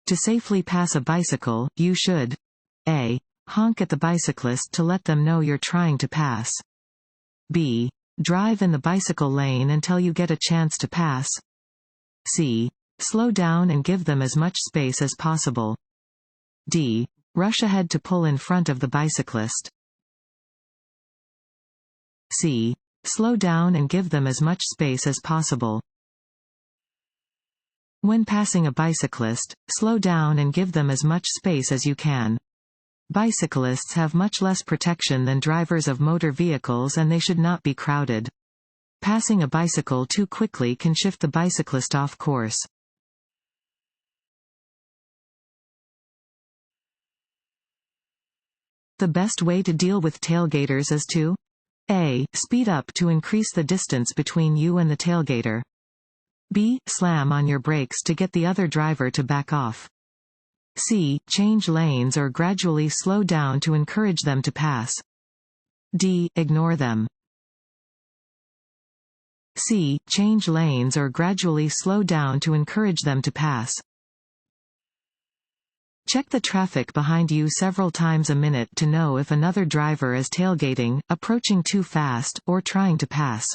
To safely pass a bicycle, you should A. Honk at the bicyclist to let them know you're trying to pass. B. Drive in the bicycle lane until you get a chance to pass. C. Slow down and give them as much space as possible. D. Rush ahead to pull in front of the bicyclist. C. Slow down and give them as much space as possible. When passing a bicyclist, slow down and give them as much space as you can. Bicyclists have much less protection than drivers of motor vehicles and they should not be crowded. Passing a bicycle too quickly can shift the bicyclist off course. The best way to deal with tailgaters is to A. Speed up to increase the distance between you and the tailgater. B. Slam on your brakes to get the other driver to back off. C. Change lanes or gradually slow down to encourage them to pass. D. Ignore them. C. Change lanes or gradually slow down to encourage them to pass. Check the traffic behind you several times a minute to know if another driver is tailgating, approaching too fast, or trying to pass.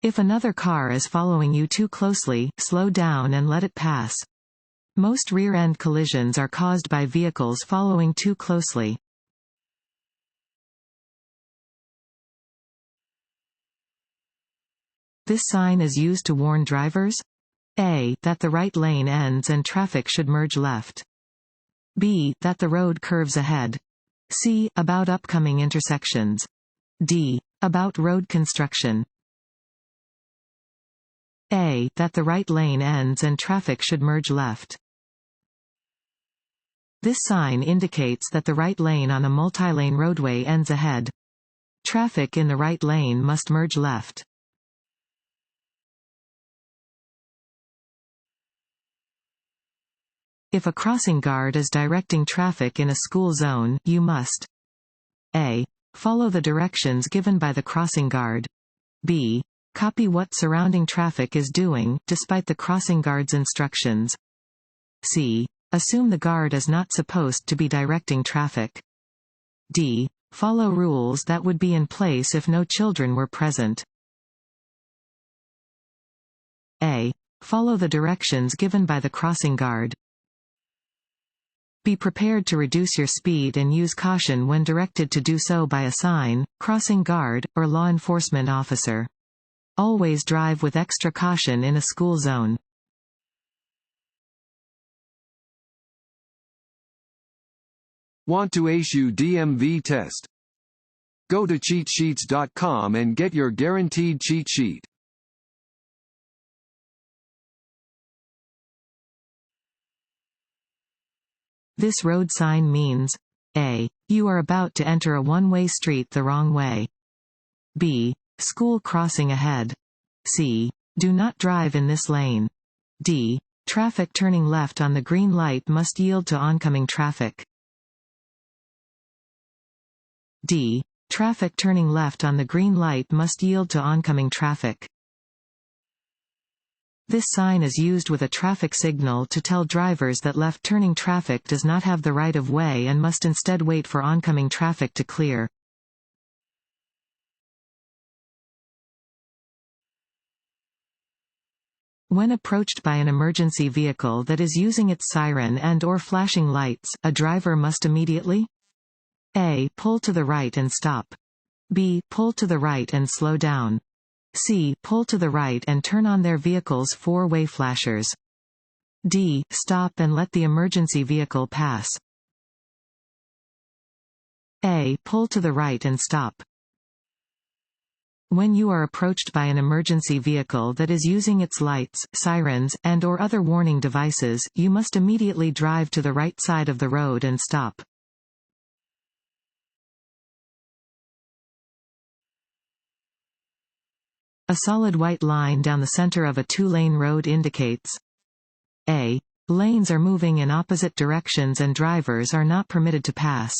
If another car is following you too closely, slow down and let it pass. Most rear-end collisions are caused by vehicles following too closely. This sign is used to warn drivers A. That the right lane ends and traffic should merge left. B. That the road curves ahead. C. About upcoming intersections. D. About road construction. A. That the right lane ends and traffic should merge left. This sign indicates that the right lane on a multi-lane roadway ends ahead. Traffic in the right lane must merge left. If a crossing guard is directing traffic in a school zone, you must A. Follow the directions given by the crossing guard. B. Copy what surrounding traffic is doing, despite the crossing guard's instructions. C. Assume the guard is not supposed to be directing traffic. D. Follow rules that would be in place if no children were present. A. Follow the directions given by the crossing guard. Be prepared to reduce your speed and use caution when directed to do so by a sign, crossing guard, or law enforcement officer. Always drive with extra caution in a school zone. Want to ace your DMV test? Go to cheatsheets.com and get your guaranteed cheat sheet. This road sign means A. You are about to enter a one-way street the wrong way. B. School crossing ahead. C. Do not drive in this lane. D. Traffic turning left on the green light must yield to oncoming traffic. D. Traffic turning left on the green light must yield to oncoming traffic. This sign is used with a traffic signal to tell drivers that left-turning traffic does not have the right of way and must instead wait for oncoming traffic to clear. When approached by an emergency vehicle that is using its siren and/or flashing lights, a driver must immediately A. Pull to the right and stop. B. Pull to the right and slow down. C. Pull to the right and turn on their vehicle's four-way flashers. D. Stop and let the emergency vehicle pass. A. Pull to the right and stop. When you are approached by an emergency vehicle that is using its lights, sirens, and/or other warning devices, you must immediately drive to the right side of the road and stop. A solid white line down the center of a two-lane road indicates A. Lanes are moving in opposite directions and drivers are not permitted to pass.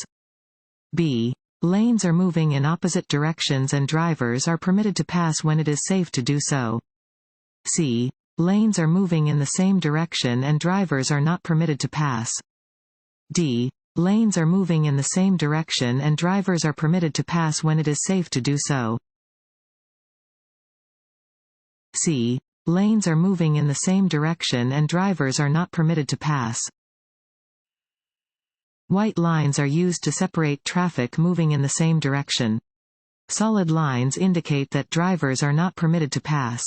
B. Lanes are moving in opposite directions and drivers are permitted to pass when it is safe to do so. C. Lanes are moving in the same direction and drivers are not permitted to pass. D. Lanes are moving in the same direction and drivers are permitted to pass when it is safe to do so. C. Lanes are moving in the same direction and drivers are not permitted to pass. White lines are used to separate traffic moving in the same direction. Solid lines indicate that drivers are not permitted to pass.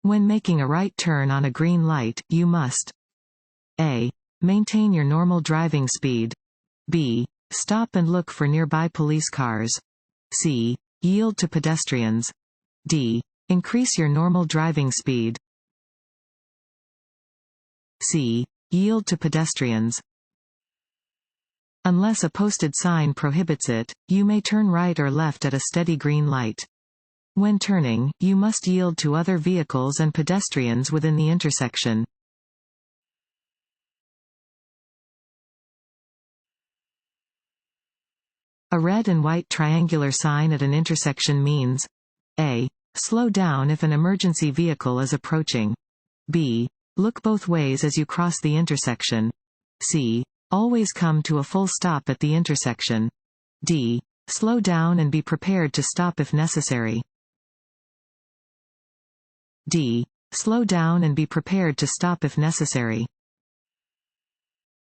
When making a right turn on a green light, you must A. Maintain your normal driving speed. B. Stop and look for nearby police cars. C. Yield to pedestrians. D. Increase your normal driving speed. C. Yield to pedestrians. Unless a posted sign prohibits it, you may turn right or left at a steady green light. When turning, you must yield to other vehicles and pedestrians within the intersection. A red and white triangular sign at an intersection means A. Slow down if an emergency vehicle is approaching. B. Look both ways as you cross the intersection. C. Always come to a full stop at the intersection. D. Slow down and be prepared to stop if necessary. D. Slow down and be prepared to stop if necessary.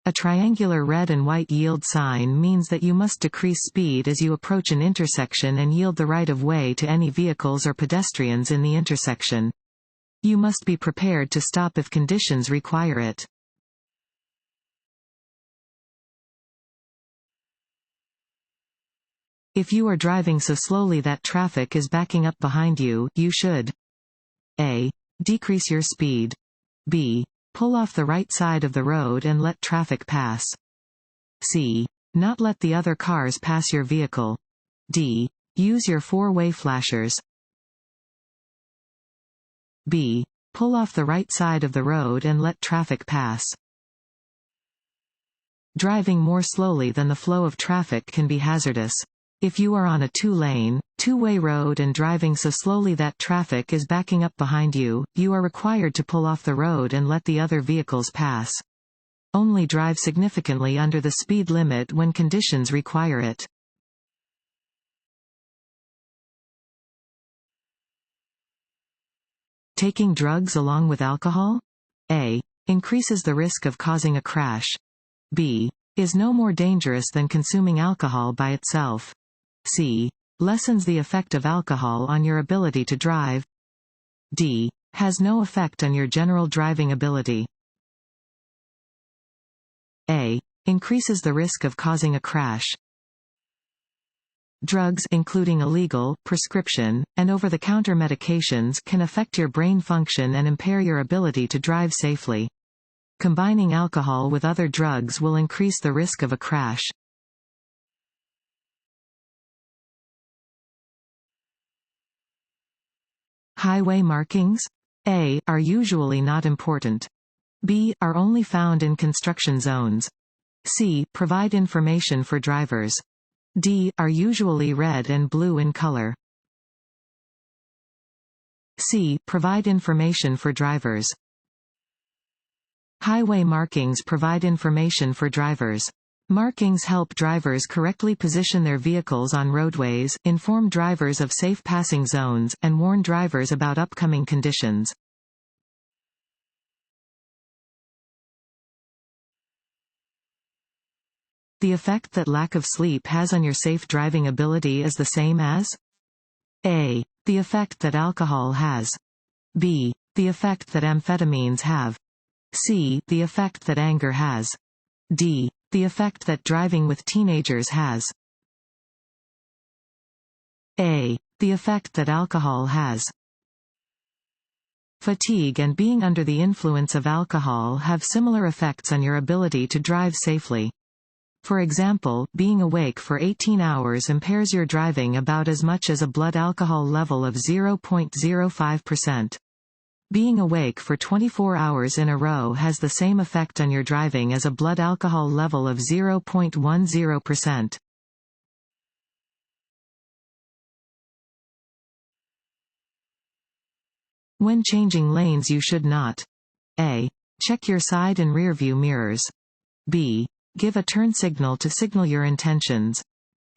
A triangular red and white yield sign means that you must decrease speed as you approach an intersection and yield the right of way to any vehicles or pedestrians in the intersection. You must be prepared to stop if conditions require it. If you are driving so slowly that traffic is backing up behind you, you should A. Decrease your speed. B. Pull off the right side of the road and let traffic pass. C. Not let the other cars pass your vehicle. D. Use your four-way flashers. B. Pull off the right side of the road and let traffic pass. Driving more slowly than the flow of traffic can be hazardous. If you are on a two-lane, two-way road and driving so slowly that traffic is backing up behind you, you are required to pull off the road and let the other vehicles pass. Only drive significantly under the speed limit when conditions require it. Taking drugs along with alcohol? A. Increases the risk of causing a crash. B. Is no more dangerous than consuming alcohol by itself. C. Lessens the effect of alcohol on your ability to drive. D. Has no effect on your general driving ability. A. Increases the risk of causing a crash. Drugs, including illegal, prescription, and over-the-counter medications, can affect your brain function and impair your ability to drive safely. Combining alcohol with other drugs will increase the risk of a crash. Highway markings? A. Are usually not important. B. Are only found in construction zones. C. Provide information for drivers. D. Are usually red and blue in color. C. Provide information for drivers. Highway markings provide information for drivers. Markings help drivers correctly position their vehicles on roadways, inform drivers of safe passing zones, and warn drivers about upcoming conditions. The effect that lack of sleep has on your safe driving ability is the same as A. The effect that alcohol has. B. The effect that amphetamines have. C. The effect that anger has. D. The effect that driving with teenagers has. A. The effect that alcohol has. Fatigue and being under the influence of alcohol have similar effects on your ability to drive safely. For example, being awake for 18 hours impairs your driving about as much as a blood alcohol level of 0.05%. Being awake for 24 hours in a row has the same effect on your driving as a blood alcohol level of 0.10%. When changing lanes you should not: A. Check your side and rear view mirrors. B. Give a turn signal to signal your intentions.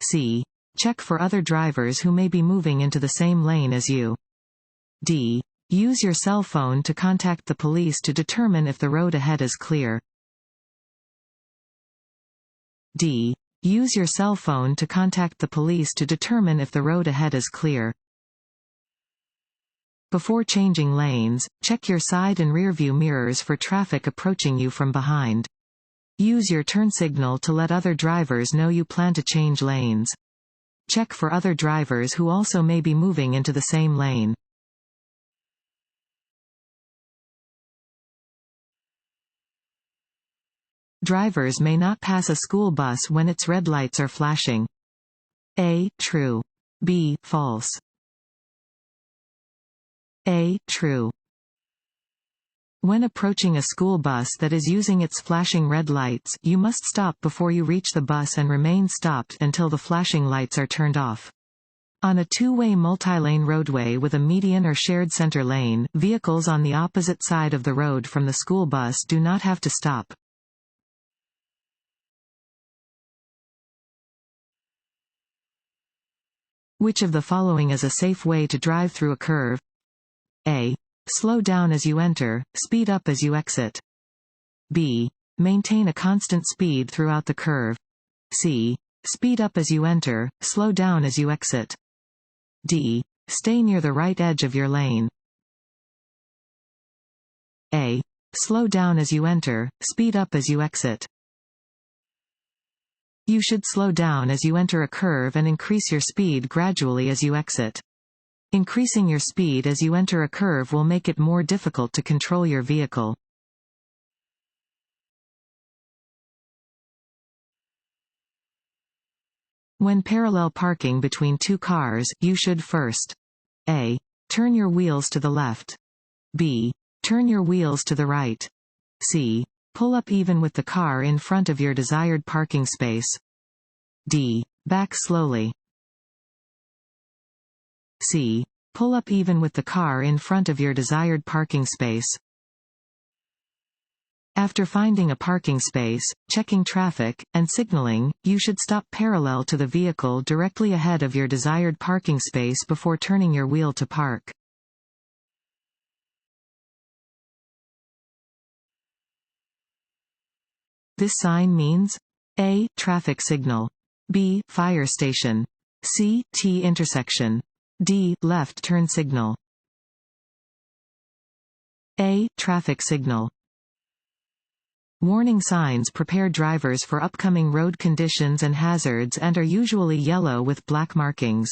C. Check for other drivers who may be moving into the same lane as you. D. Use your cell phone to contact the police to determine if the road ahead is clear. D. Use your cell phone to contact the police to determine if the road ahead is clear. Before changing lanes, check your side and rear view mirrors for traffic approaching you from behind. Use your turn signal to let other drivers know you plan to change lanes. Check for other drivers who also may be moving into the same lane. Drivers may not pass a school bus when its red lights are flashing. A. True. B. False. A. True. When approaching a school bus that is using its flashing red lights, you must stop before you reach the bus and remain stopped until the flashing lights are turned off. On a two-way multi-lane roadway with a median or shared center lane, vehicles on the opposite side of the road from the school bus do not have to stop. Which of the following is a safe way to drive through a curve? A. Slow down as you enter, speed up as you exit. B. Maintain a constant speed throughout the curve. C. Speed up as you enter, slow down as you exit. D. Stay near the right edge of your lane. A. Slow down as you enter, speed up as you exit. You should slow down as you enter a curve and increase your speed gradually as you exit. Increasing your speed as you enter a curve will make it more difficult to control your vehicle. When parallel parking between two cars, you should first: A. Turn your wheels to the left. B. Turn your wheels to the right. C. Pull up even with the car in front of your desired parking space. D. Back slowly. C. Pull up even with the car in front of your desired parking space. After finding a parking space, checking traffic, and signaling, you should stop parallel to the vehicle directly ahead of your desired parking space before turning your wheel to park. This sign means: A. Traffic signal. B. Fire station. C. T intersection. D. Left turn signal. A. Traffic signal. Warning signs prepare drivers for upcoming road conditions and hazards and are usually yellow with black markings.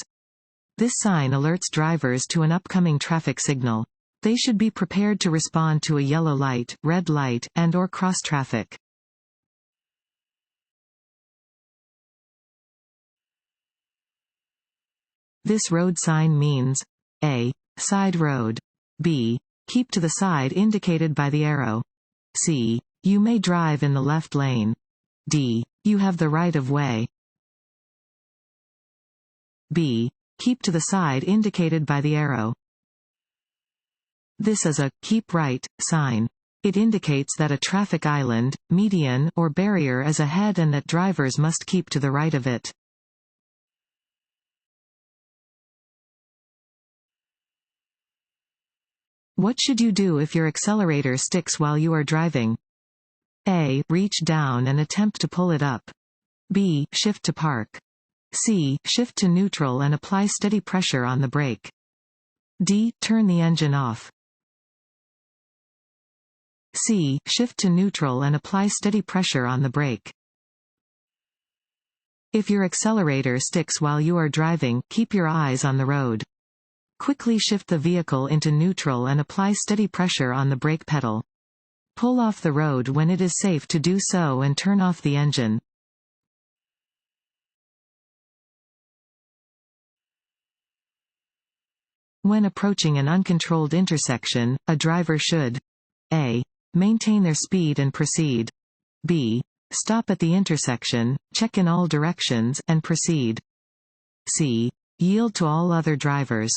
This sign alerts drivers to an upcoming traffic signal. They should be prepared to respond to a yellow light, red light, and/or cross traffic. This road sign means: A. Side road. B. Keep to the side indicated by the arrow. C. You may drive in the left lane. D. You have the right of way. B. Keep to the side indicated by the arrow. This is a "keep right" sign. It indicates that a traffic island, median, or barrier is ahead and that drivers must keep to the right of it. What should you do if your accelerator sticks while you are driving? A. Reach down and attempt to pull it up. B. Shift to park. C. Shift to neutral and apply steady pressure on the brake. D. Turn the engine off. C. Shift to neutral and apply steady pressure on the brake. If your accelerator sticks while you are driving, keep your eyes on the road. Quickly shift the vehicle into neutral and apply steady pressure on the brake pedal. Pull off the road when it is safe to do so and turn off the engine. When approaching an uncontrolled intersection, a driver should: A. Maintain their speed and proceed. B. Stop at the intersection, check in all directions, and proceed. C. Yield to all other drivers.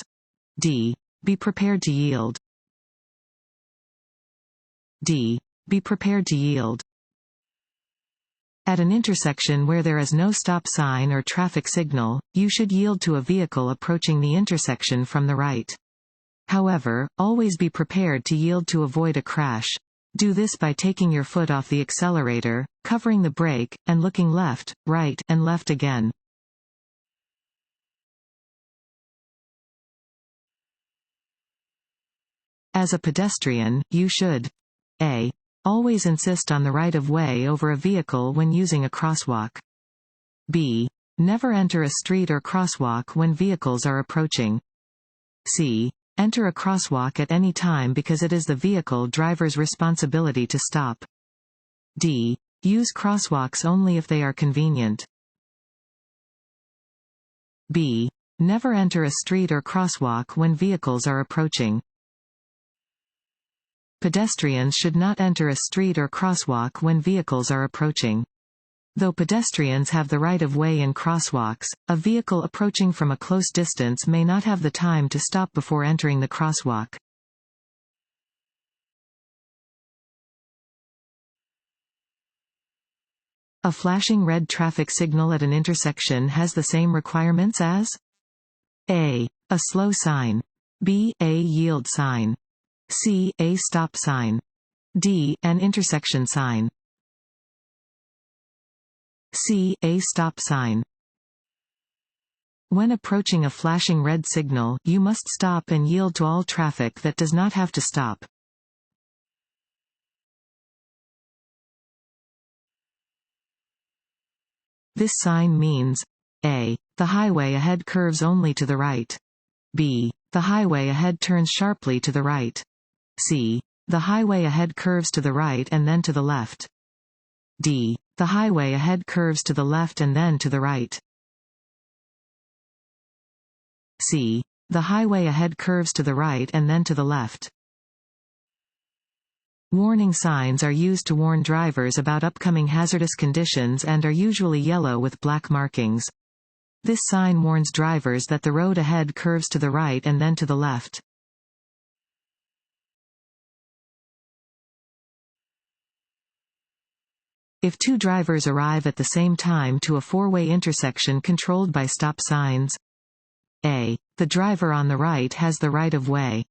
D. Be prepared to yield. D. Be prepared to yield. At an intersection where there is no stop sign or traffic signal, you should yield to a vehicle approaching the intersection from the right. However, always be prepared to yield to avoid a crash. Do this by taking your foot off the accelerator, covering the brake, and looking left, right, and left again. As a pedestrian, you should a. Always insist on the right-of-way over a vehicle when using a crosswalk. B. Never enter a street or crosswalk when vehicles are approaching. C. Enter a crosswalk at any time because it is the vehicle driver's responsibility to stop. D. Use crosswalks only if they are convenient. B. Never enter a street or crosswalk when vehicles are approaching. Pedestrians should not enter a street or crosswalk when vehicles are approaching. Though pedestrians have the right-of-way in crosswalks, a vehicle approaching from a close distance may not have the time to stop before entering the crosswalk. A flashing red traffic signal at an intersection has the same requirements as a. A slow sign. B. A yield sign. C. A stop sign. D. An intersection sign. C. A stop sign. When approaching a flashing red signal, you must stop and yield to all traffic that does not have to stop. This sign means a. The highway ahead curves only to the right. B. The highway ahead turns sharply to the right. C. The highway ahead curves to the right and then to the left. D. The highway ahead curves to the left and then to the right. C. The highway ahead curves to the right and then to the left. Warning signs are used to warn drivers about upcoming hazardous conditions and are usually yellow with black markings. This sign warns drivers that the road ahead curves to the right and then to the left. If two drivers arrive at the same time to a four-way intersection controlled by stop signs, a. The driver on the right has the right-of-way.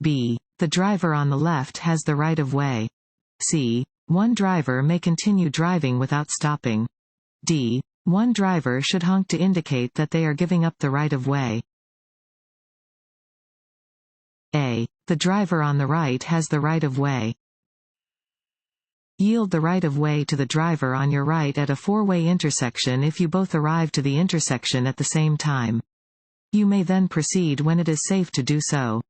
B. The driver on the left has the right-of-way. C. One driver may continue driving without stopping. D. One driver should honk to indicate that they are giving up the right-of-way. A. The driver on the right has the right-of-way. Yield the right-of-way to the driver on your right at a four-way intersection if you both arrive to the intersection at the same time. You may then proceed when it is safe to do so.